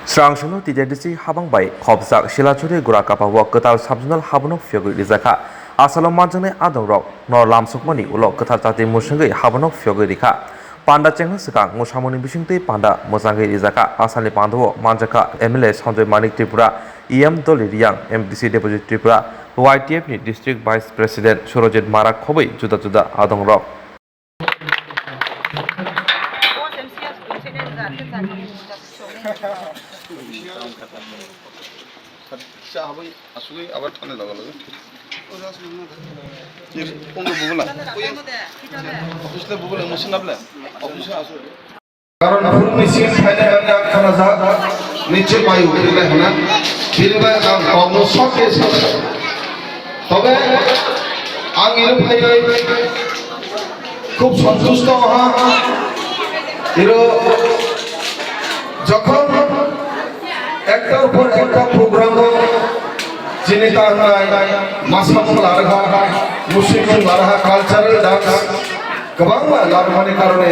Srangshino TJDC habangbai khobjak silachuri gurakapawak ketal sabjunal habono fyogui rijaka asalom manjane adongrok nor lamsukmani ulok ketal jati musungai habono fyogui rikha panda chengna sikang musamoni bisingtei panda mojangai rijaka asali pandawo manjaka MLA Sanjoy Manik Tripura EM Doli Riyang MDC Deputy Tripura YTF ni District Vice President Surojit Marak khobai juda juda adongrok কারণ full machine ফাইলে মানে খানা যা নিচে পাই উঠলে হনা ফিরবা কম সকে তবে আং error ভাই খুব সন্তুষ্ট হা ইরো যখন একটার পর একটা প্রোগ্রাম যিনি তার মাসামুল লারহা মুসলিম লারহা কালচারাল ডান্স गोबां लाबोनायनि कारणे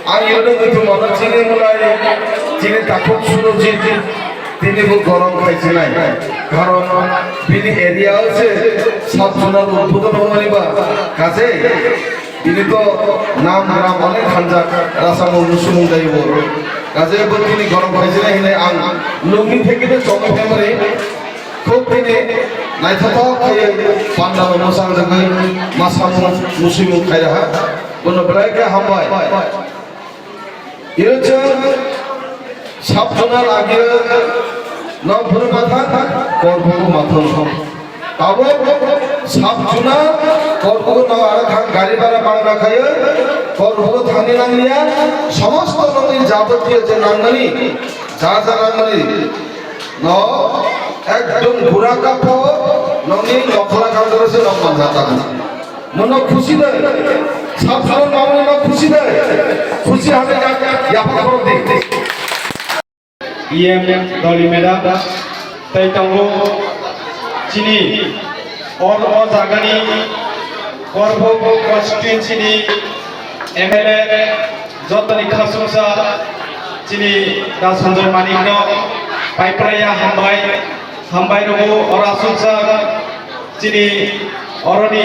आं इयुनाव नुदोंमोन जिनि मुलाय जिनि दाखुब सुरजित दिनैबो गरम खायसिनाय कारण बिनि एरियायाव जे साब जुनार उद्बोधन होनायबा गासै बिनिथ' नाम राम अनेक हानजाक रासामाव मुसुमुं जायो गासैबो दिनै गरम खायसिनाय होननाय आं नोंनि थेकिनो जमै फेमिलि খুব দিনে नायथावथाव खायो पान्डाव मोसांजों मासामुं मुसुमुं खायराहा কোনো ব্লাইকে হামবাই ইরোচং সাবজনা লাগে নভর মাথা করব মাথন তাবো সাবজনা করব ন আর খান গাড়ি ভাড়া বাংলা খায় করব থানি নাংলিয়া সমস্ত নদী যাবতীয় যে নাঙ্গনি যা যা নাঙ্গনি ন একদম ঘোরা কাপো ননি নখলা কাম করেছে নকল জাতা মন খুশি দেয় সাধারণ মামলা খুশি দেয় খুশি হবে ইয়াপা করো দেখতে ইএম দলি মেডাম তাই তাঙ্গো চিনি অর অ জাগানি গর্ভ কনস্টিটুয়েন্সিনি এমএলএ যতনি খাসুসা চিনি দা সঞ্জয় মানিক ন পাইপ্রায়া হামবাই রবো অর আসুসা চিনি অরনি